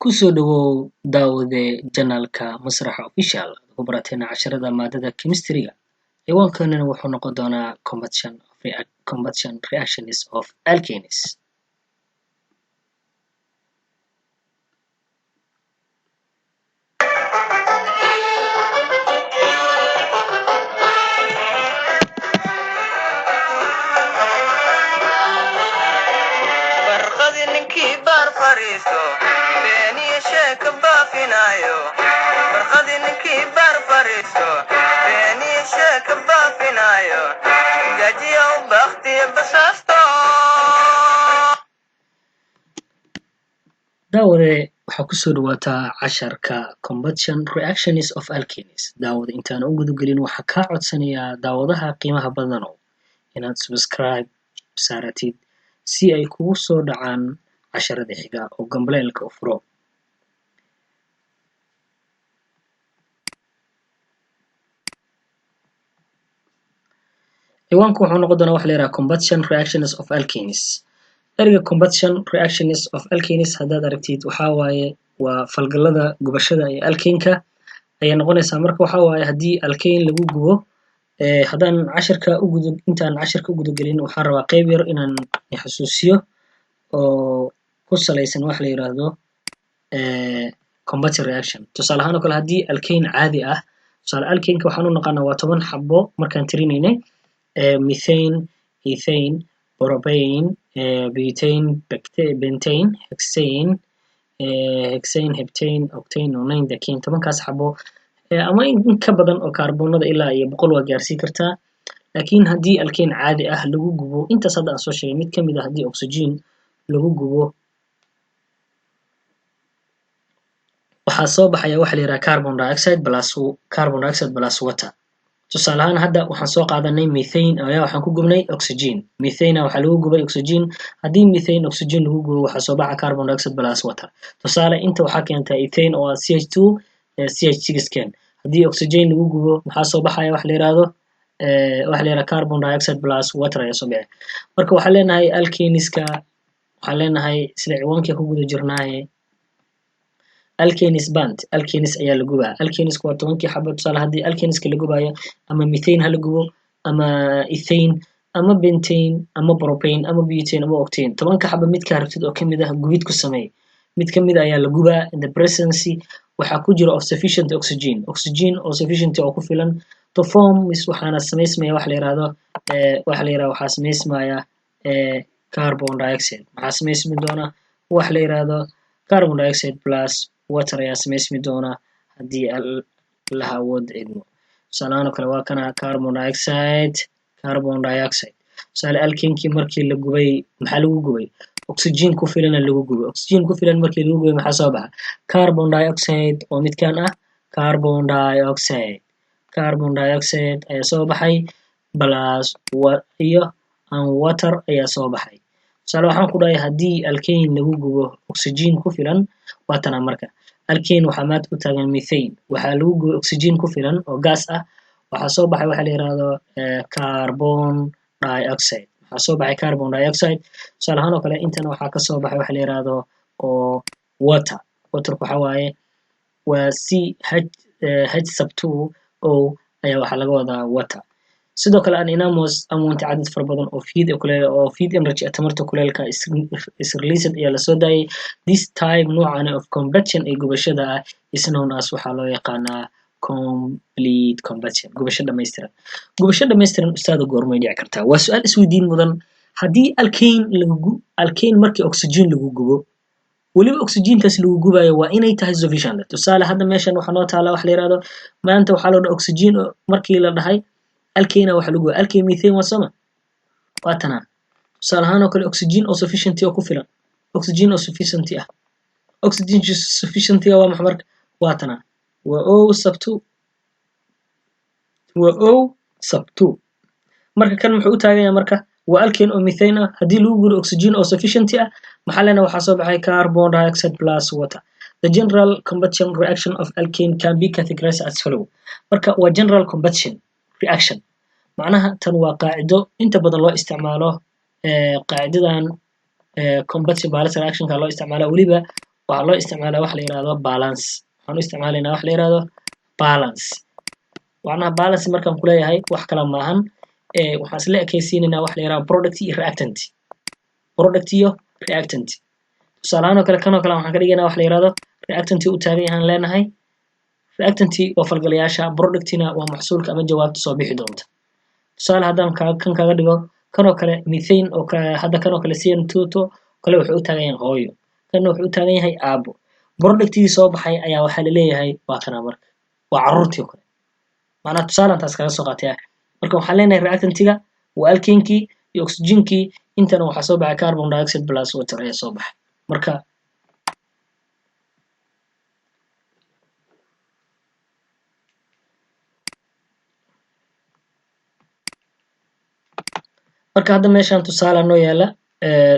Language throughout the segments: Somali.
kusoo dhawow daawade janaalka masraxa official ku barateena casharada maadada chemistry-ga ciwaankanina wuxuu noqon doonaa combustion reactions of alkanes. daawade waxaa kusoo dhawaataa casharka combustion reactions of alkanes. daawade intaan u gudagelin waxaa kaa codsanayaa daawadaha qiimaha badano inaad subscribe saaratid si ay kugu soo dhacaan casharada xiga oo gambaleelka u furo. ciwaanku wuxuu noqon doonaa waxa la yiraahdaa combustion reactions of alkanes. ereyga combustion reactions of alkanes haddaad aragtid waxaa waaye waa falgalada gubashada ee alkaneka ayay noqonaysaa. marka waxaa waaye haddii alkane lagu gubo intaan casharka u gudagelin waxaan rabaa qayb yar inaan xasuusiyo oo ku salaysan wax la yiraahdo combustion reaction. tusaale ahaan oo kale haddii alkane caadi ah, tusaale alkaneka waxaan u naqaanaa waa 10 xabo markaan tirinaynay methane, ethane, propane, butane, pentane, hexane, heptane, octane, nonane, decane. 10kaas xabo ama in ka badan oo kaarboonada ilaa iyo 100 waa gaarsiin kartaa. laakiin haddii alkane caadi ah lagu gubo intaas hadda aan soo sheegay mid kamid ah haddii oxygen lagu gubo waxaa soo baxaya waxa la yiraahdaa carbon dioxide plus water. tusaale ahaan hadda waxaan soo qaadanay methane ayaa waxaan ku gubnay oxygen. methane waxaa lagu gubay oxygen. haddii methane oxygen lagu gubo waxaa soo baxa carbon dioxide plus water. tusaale inta waxaa keenta ethane oo CH2 CH6 haddii oxygen lagu gubo maxaa soo baxaya wax la yiraahdo carbon dioxide plus water ayaa soo baxay. marka waxaan leenahay alkaneska waxaan leenahay sida ciwaankii ku guda jirnaaye alkanes band alkanes ayaa la gubaa. alkaneska waa 10 xabo. tusaale haddii alkaneska la gubayo ama methane ha la gubo ama ethane ama pentane ama propane ama butane ama octane 10 xabo mid ka rabtid oo kamid ah gubid ku sameey. mid kamid ayaa la gubaa in the presence waxaa ku jira of sufficient oxygen oo sufficient oo ku filan to form waxaana sameysmaya wax la yiraahdo waxaa sameysmaya carbon dioxide. maxaa sameysmi doona wax la yiraahdo carbon dioxide plus water ayaa sameysmi doona haddii la awood idmo. tusaalahaan oo kale waa kana carbon dioxide. tusaale alkanekii markii la gubay maxaa lagu gubay oxygen ku filan lagu gubay. oxygen ku filan markii lagu gubay maxaa soo baxa carbon dioxide oo midkaan ah carbon dioxide ayaa soo baxay plus iyo water ayaa soo baxay. tusaale waxaan ku dhahay haddii alkane lagu gubo oxygen ku filan waatana marka alkane waxaa maad u taagan methane waxaa lagu gubo oxygen ku filan oo gas ah waxaa soo baxay waxa la yiraahdo carbon dioxide. waxaa soo baxay carbon dioxide. tusaale ahaan oo kale intana waxaa ka soo baxay waxa la yiraahdo oo water waxa waaye waa CH2O ayaa waxaa laga wadaa water. sidoo kale anonymous amount cadad fara badan oo feed energy tamarta kuleelka is released ayaa lasoo daayay. this type noocan of combustion ee gubashada ah is known as waxaa loo yaqaanaa complete combustion gubasho dhammaystiran. ustaada goormay dhici kartaa waa su-aal isweydiin mudan. haddii alkane markii oxygen lagu gubo weliba oxygentaas lagu gubayo waa inay tahay sufficient. tusaale hadda meeshan waxaa noo taala wax la yiraahdo maanta waxaa loo dhahay oxygen markii la dhahay alkane waxa lagu alkane methane waa sama waatana. tusaale ahaan oo kale oxygen oo sufficient oo ku filan oxygen sufficient waa maxay marka waatana waa O sub 2 marka kan muxuu u taagan yahay marka waa alkane oo methane ah haddii lagu gubo oxygen oo sufficient ah maxaa leenahay waxaa soo baxay carbon dioxide plus water. the general combustion reaction of alkane can be categorized as follow. marka waa general combustion reaction macnaha tan waa qaacido inta badan loo isticmaalo qaacidadan combustion reaction ka loo isticmaalo waliba waxaa loo isticmaalaa wax la yiraahdo balance. waxaan u isticmaalaynaa wax la yiraahdo balance. macnaha balance markaan ku leeyahay wax kala maahan waxaan isla ekaysiinaynaa wax la yiraahdo product iyo reactant. product iyo reactant. tusaale ahaan oo kale kan oo kale waxaan ka dhigaynaa wax la yiraahdo reactant u taagan yahay leenahay. reactant waa falgalayaasha, productina waa maxsuulka ama jawaabta soo bixi doonta. tusaale haddaan kan kaga dhigo kan oo kale methane oo hadda kan oo kale CO2 kale wuxuu u taagan yahay hooyo, kan wuxuu u taagan yahay aabo. productii soo baxay ayaa waxaa la leeyahay waa kana marka waa caruurtii kale. macnaha tusaale taas kaga soo qaatay. marka waxaan leenahay reactantiga waa alkeenkii iyo oxygenkii, intana waxaa soo baxay carbon dioxide plus water ayaa soo baxay. marka hadda meeshaan tusaale noo yaala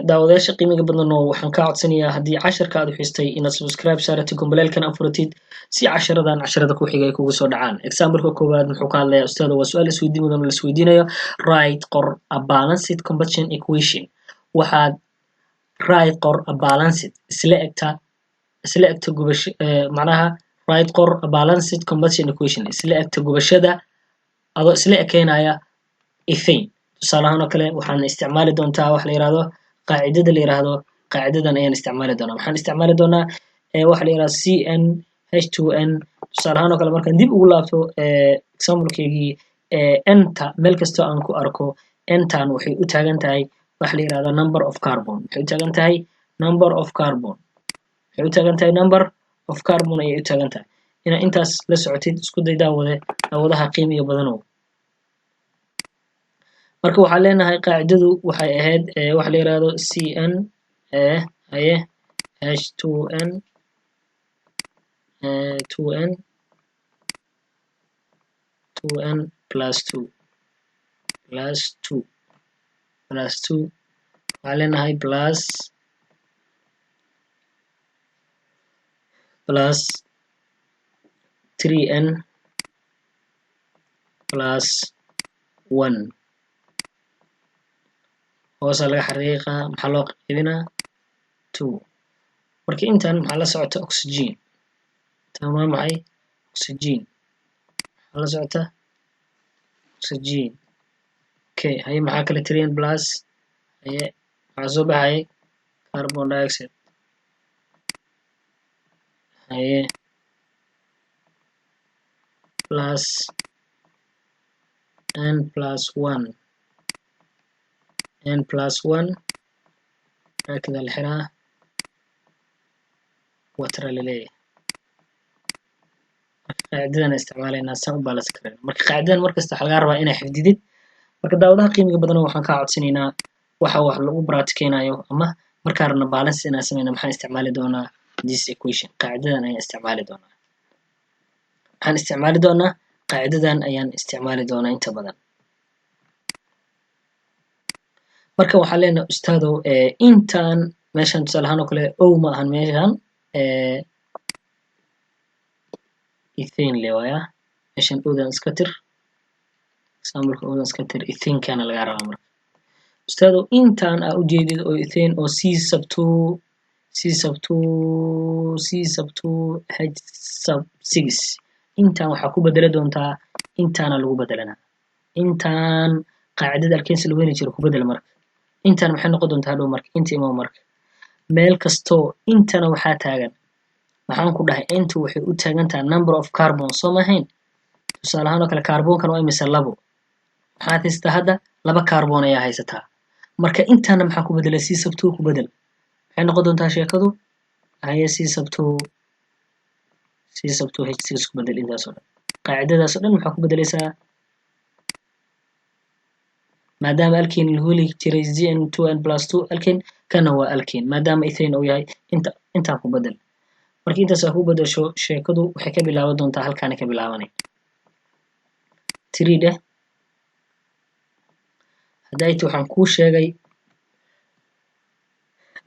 daawadayaasha qiimiga badan oo waxaan ka codsanayaa haddii casharka aad u xistay inaad subscribe saaratid gomboleelkan afuratid si casharada ku xiga ay kugu soo dhacaan. example-ka koowaad muxuu ka hadlayaa ustaada? waa su-aal isweydiin mudan oo la isweydiinayo. write qor a balanced combustion equation. waxaad write qor a balanced isla egta gubasho macnaha write qor a balanced combustion equation isla egta gubashada adoo isla ekeynaya ethane. tusaale ahaan oo kale waxaan isticmaali doontaa wax la yiraahdo qaacidada la yiraahdo qaacidadan ayaan isticmaali doonaa. waxaan isticmaali doonaa waxa la yiraahdo CnH2n. tusaale ahaan oo kale markaan dib ugu laabto example-keygii n-ta meel kastoo aan ku arko n-tan waxay u taagan tahay wax la yiraahdo number of carbon. waxay u taagan tahay number of carbon. waxay u taagan tahay number of carbon ayay u taagan tahay. inaad intaas la socotid isku day daawadaha qiimiga badanow. marka waxaan leenahay qaacidadu waxay ahayd wax la yiraahdo Cn H2n 2n plus 2 waxaan leenahay plus 3n plus 1 hoosa laga xariiqa maxaa loo qaybinaa 2. marka intan maxaa la socota oxygen. tan waa maxay? oxygen. maxaa la socota oxygen. okay haye maxaa kale 3n plus haye maxaa soo baxay carbon dioxide. haye plus n plus 1 n plus 1 كده الحرا water لليه. قاعدنا استعمالنا سام بالانس كرين. marka qaacidan markasta waxa laga rabaa inay xifdidid. marka daawadaha qiimiga badan waxaan ka codsanaynaa waxa wax lagu practiceenayo ama marka rabna balance inaan sameeyno maxaan isticmaali doonaa this equation. qaacidadan ayaan isticmaali doonaa. waxaan isticmaali doonaa qaacidadan ayaan isticmaali doonaa inta badan. marka waxaan leenahay ustaado intaan meeshan tusaale ahaan oo kale ma ahan meeshan ethane leewaya meeshan odan iska tir example-ka odan iska tir ethane kana laga rabaa. marka ustaado intaan aa u jeedid oo ethane oo C sub 2 intaan waxaa ku bedeli doontaa intaana lagu bedelanaa. intaan qaacidada alkeens lagu heli jiro ku bedel. marka intaan maxay noqon doontaa hadhow marka inta imaa marka meel kasto intana waxaa taagan waxaan ku dhahay intu waxay u taagan tahay number of carbon soo mahayn. tusaale ahaan oo kale carbonkan waa imisa 2 waxaad haystaa hadda 2 carbon ayaa haysataa. marka intaana maxaa ku bedelay C sub 2 ku bedel. maxay noqon doontaa sheekadu haye C sub 2 H6 ku bedel. intaas oo dhan qaacidadaas oo dhan maxaa ku bedelaysaa maadaama alkane lagu heli jiray Cn2n plus 2 alkane kana waa alkane maadaama ethane uu yahay intaan ku bedel. marka intaas ku bedesho sheekadu waxay ka bilaaban doontaa halkaan ka bilaabanay 3 dheh. hadaytu waxaan ku sheegay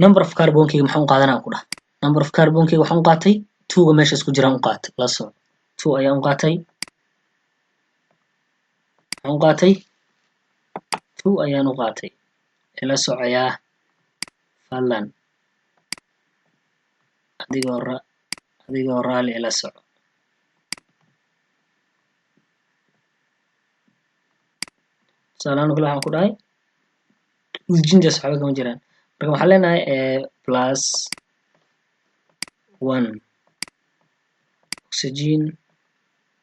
number of carbon-kii maxaan u qaadanaa ku dhah. number of carbon-kii waxaan u qaatay 2 ga meeshaas ku jiraan u qaatay la soo 2 ayaan u qaatay. waxaan u qaatay 2 ayaan u qaatay ila socoyaa fadlan adigoo raali ila soco. tusaalahaan kale waxaan ku dhahay ginjas waxba kama jiraan, marka waxaan leenahay plus 1 oxygen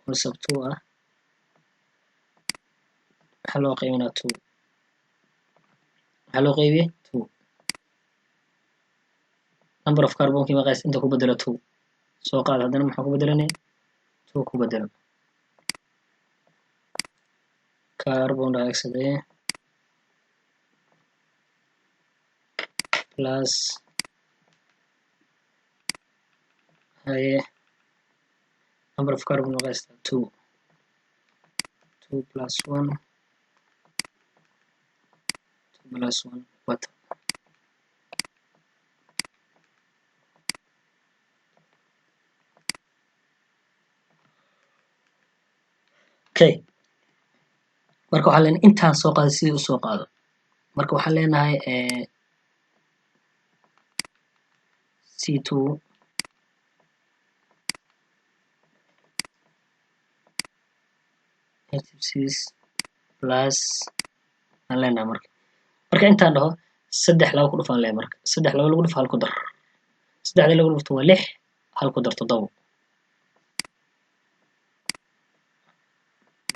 oo sub 2 ah waxaa loo qaybinaa 2, waxaa loo qaybiyey 2. number of carbon-kii maqays inta ku bedelo 2 soo qaad, haddana maxaa ku bedelanay 2 ku bedelo carbon dioxide plus number of carbon maqays 2 plus 1 plus 1 water. Okay, marka waxaan leenahay intaan soo qaado sidii u soo qaado, marka waxaan leenahay C2 H6 plus aan leenahay marka intaan dhaho 3 2 ku dhufaan leeyahay, marka 3 2 lagu dhufo hal ku dar, 3 lagu dhufto waa 6 hal ku dar 7.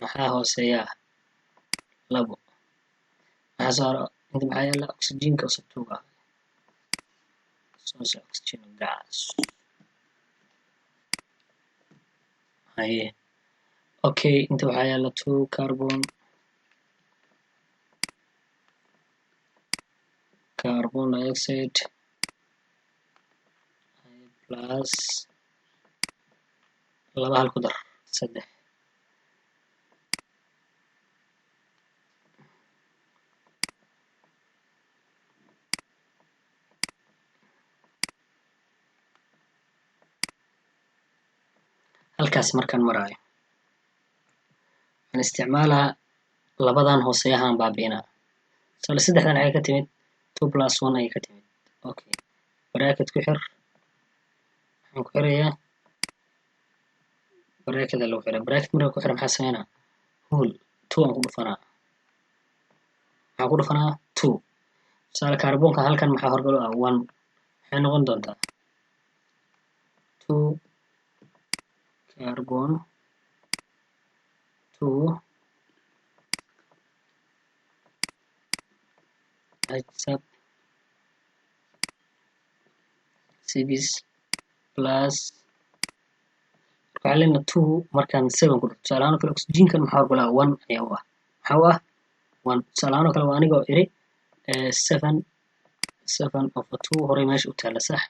maxaa hooseeya 2, maxaa soo haro inta maxaa yaala oxygen-ka oo sub 2 ah, oxygen gas. okay, inta waxaa yaala 2 carbon dioxide plus 2 hal ku dar 3. halkaas markaan maraayo waxaan isticmaalaa labadan hooseeyahan baabi'inaa. sala 3dan ayay ka timid 2 plus 1 ayay ka timid. okay, bracket ku xir, waxaan ku xirayaa bracket lagu xiraa. bracket marka ku xira maxaa sameynaa hole 2 aan ku dhufanaa, waxaan ku dhufanaa 2. tusaale kaarboonka halkan maxaa horgalo ah 1, waxay noqon doontaa 2 carbon 2 H sub 6 plus waxaa leenahay 2 markaan 7 ku dhufto. tusaalahaan kale oxygen-kan maxaa horgalo ah 1 ayaa u ah, maxaa u ah 1. tusaalahaan kale waa anigoo iri 7 over 2 horey meesha u taala sax.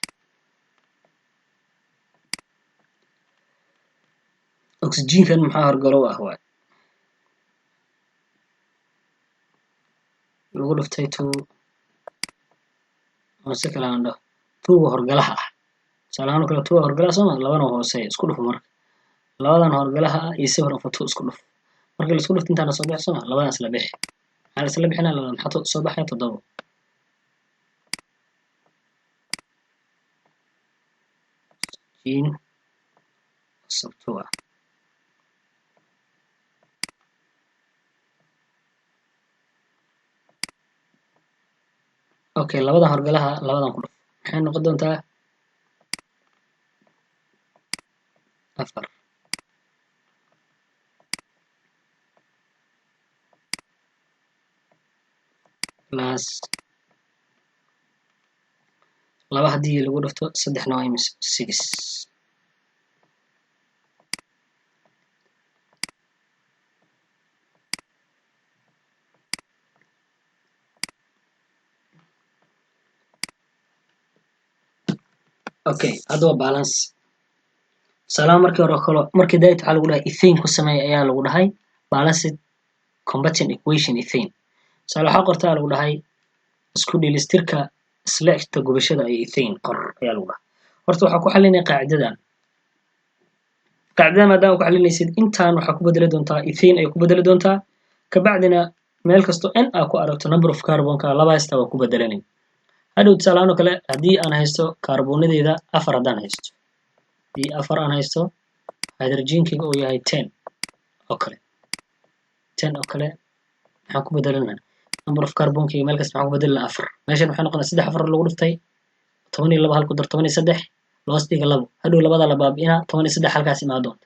oxygen-kan maxaa horgalo ah waay lagu dhuftay 2 oo si kale aan dhaho 2 horgalaha ah. tusaalahaan kale 2 horgalaha sooma, labana hoose isku dhufo, marka labadan horgalaha ah iyo 7 over 2 isku dhuf, marka la isku dhufto intaana soo bixi sooma, labadan isla bixi, maxaa isla bixinaa labadan maxaa soo baxaya 7 oxygen sub 2 ah. okay, labadan horgalaha labadan ku dhuf maxay noqon doontaa 4 plus 2 haddii lagu dhufto 3 waa imis 6. okay, hadda waa balance. tusaalahaan markii hore kalo markii dayt waxaa lagu dhahay ethane ku sameey ayaa lagu dhahay balanced combustion equation ethane. tusaale waxaa qortaa lagu dhahay isku dheelitirka isla-egta gubashada ee ethane qor ayaa lagu dhahay. horta waxaa ku xalinaya qaacidadan maadaama ku xalinaysid intaan waxaa ku bedeli doontaa ethane ay ku bedeli doontaa, kabacdina meel kasto n aa ku aragto number of carbonka laba hasta waa ku bedelanay. hadhow tusaalahaan oo kale haddii aan haysto kaarbonadeeda 4 haddaan haysto haddii 4 aan haysto hydrogenkayga uu yahay 10 oo kale 10 oo kale maxaan ku bedelanaa number of carbonkayga meel kasta maxaan ku bedelanaa 4 meeshan waxay noqonaa 3 4 lagu dhiftay 12 hal ku dar 13 loos dhiga 2 hadhow labada la baabi'inaa 13 halkaas imaa doonta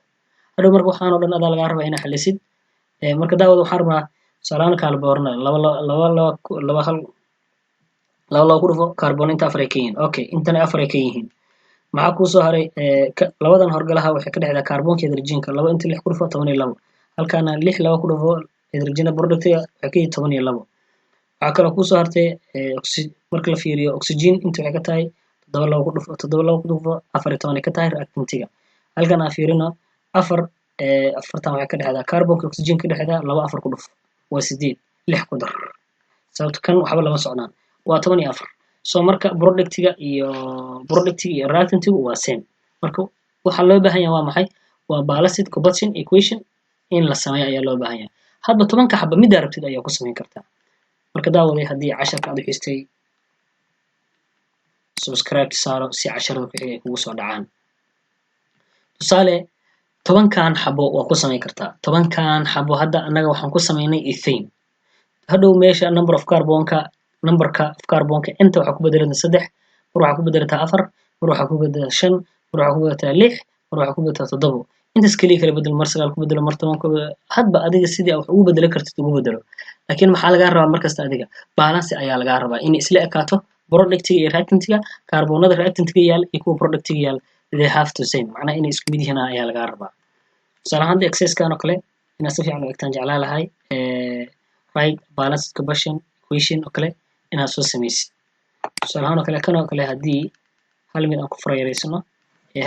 hadhow marka waxaan oo dhan adaa lagaa rabaa inaa xalisid marka daawada waxaan rabaa tusaalahaan kala boorna laba ku dhufo carbon inta 4 ay ka yihiin okay intana 4 ay ka yihiin maxaa kuu soo haray labadan horgalaha waxay ka dhexdaa carbonka hydrogenka 2 inta 6 ku dhufo 12 halkaana 6 2 ku dhufo hydrogen productiga waxay ka yihiin 12 waxaa kaloo kuu soo hartay marka la fiiriyo oxygen inta waxay ka tahay 7 2 ku dhufo 7 2 ku dhufo 14 ay ka tahay reactantiga halkan aan fiirino 4 afartan waxay ka dhexdaa carbonka oxygen ka dhexdaa 2 4 ku dhufo waa 8 6 ku dar sababta kan waxba lama socnaan waa 14 so marka productiga iyo reactantigu waa same marka waxa loo baahan yahay waa maxay waa balanced combustion equation in la sameeyo ayaa loo baahan yahay hadba 10 xabba mid aragtid ayaa ku sameyn kartaa marka daawaday haddii casharka aad u xistay subscribe saaro si casharada ku xigay kugu soo dhacaan tusaale 10kan xabo waa ku sameyn kartaa 10kan xabo hadda anaga waxaan ku sameynay ethane hadhow meesha numberka of carbonka inta waxaa ku bedelata 3 mar waxaa ku bedelataa 4 mar waxaa ku bedelataa 5 mar waxaa ku bedelataa 6 mar waxaa ku bedelataa 7 intaas kaliya kala bedel mar 9 ku bedelo mar 10 ku bedelo hadba adiga sidii wax ugu bedelan kartid ugu bedelo laakiin maxaa laga rabaa markasta adiga balance ayaa laga rabaa in isla ekaato productiga iyo reactantiga carbonada reactantiga yaal iyo kuwa productiga yaal they have to same macnaha inay isku mid yihiin ayaa laga rabaa tusaale ahaan exercise-kan oo kale inaad si fiican u egtaan jeclaan lahay right balanced combustion equation oo kale inaad soo samaysid tusaale ahaan oo kale kan oo kale haddii hal mid aan ku farayareysano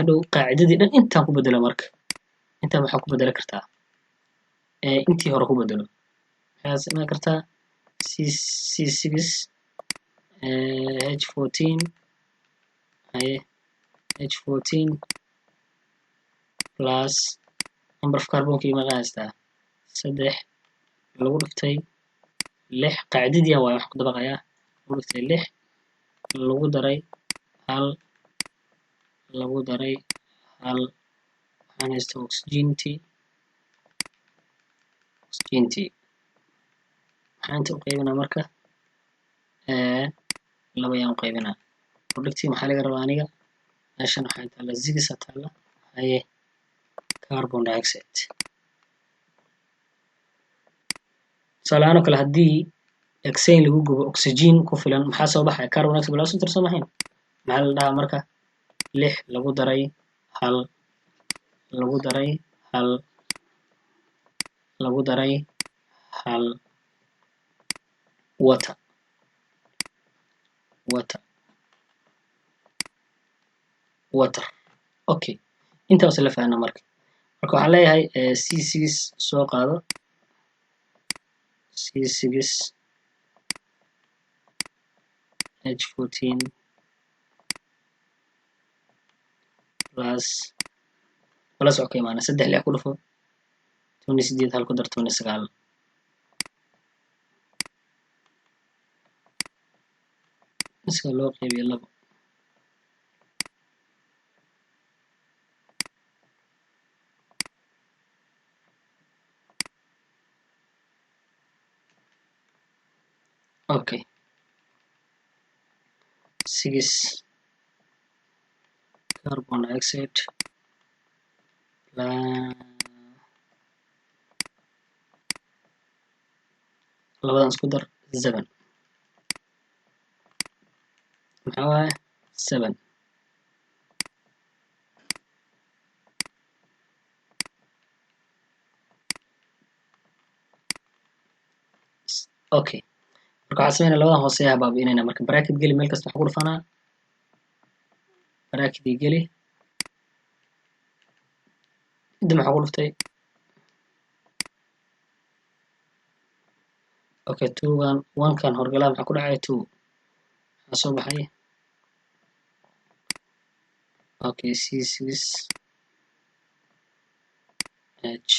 hadhow qaacidadii dhan intaan ku bedelo marka intaan waxaa ku bedeli kartaa intii hore ku bedelo waxaad samayn kartaa C6 H14 H14 plus number of carbonka ima haystaa 3 lagu dhiftay 6 qaacidadii waa wax ku dabaqayaa lagu dhiftay 6 lagu daray 1 lagu daray 1 waxaan haystaa oxygentii waxaan inta u qaybinaa marka 2 ayaan u qaybinaa productiga maxaa laga rabaa aniga meeshan waxaa taala 6 taala haye carbon dioxide tusaale ahaan oo kale haddii hexane lagu gubo oxygen ku filan maxaa soo baxaya carbon dioxide bala soo tirsan mahayn maxaa la dhahaa marka 6 lagu daray 1 lagu daray 1 lagu daray 1 water okay intaas la fahanaa marka waxaan leeyahay C6 soo qaado C6 H14 plus okay maana 3 6 ku dhufo 28 hal ku dar 29 iska loo qaybiyo 2 okay 6 carbon dioxide labadan isku dar 7 maxaa waaye 7 okay marka waxaan sameynaa labadan hooseeyaha baabi'inayna marka bracket geli meel kasta waxaan ku dhufanaa bracket geli inta maxaa ku dhuftay okay 2 1 kan horgalaha maxaa ku dhacay 2 maxaa soo baxay okay C6 H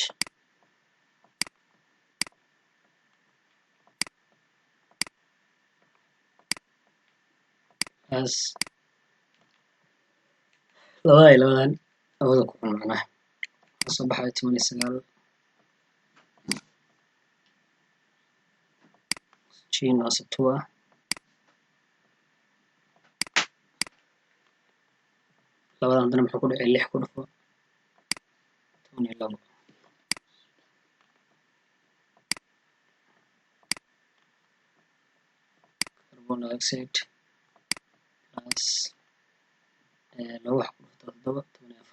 as labadan labada ku cun macnaha soo baxay 19 oxygen as 2 ah labadan hadana muxuu ku dhacay 6 ku dhufo 12 carbon dioxide plus laba wax ku dhufto 7 14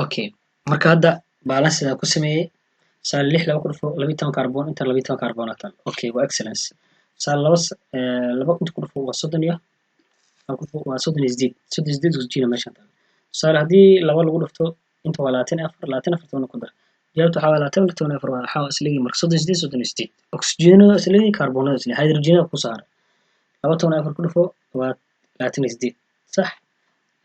okay marka hadda balance sida ku sameeyay sal 6 laba ku dhufo 12 carbon inta 12 carbon atan okay waa excellence sal laba inta ku dhufo waa 30 iyo waa 38 oxygen meeshan sal hadii laba lagu dhufto inta waa 24 toona ku dar jawaabtu waxa waa 24 waxa isleeyahay marka 38 oxygenada isleeyahay carbonada isleeyahay hydrogenada ku saar 24 ku dhufo waa 38 sax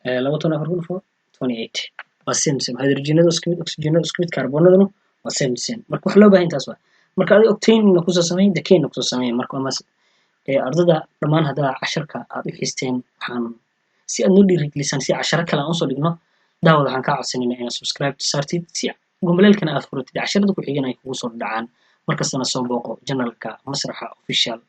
24 ku dhufo 28 waa same hydrogenada isku mid oxygenada isku mid carbonadana waa same marka wax loo baahan taas waa marka adiga octane ku soo sameeyay decane ku soo sameeyay marka waa ardada dhamaan hada casharka aad u xiisteen waxaan si aad noo dhiirigelisan si casharo kale aan soo dhigno daawada waxaan ka codsanaynaa inaad subscribe saartid si gombolelkana aad furatid casharada ku xigana ay kugu soo dhacaan markastana soo booqo channelka masraxa official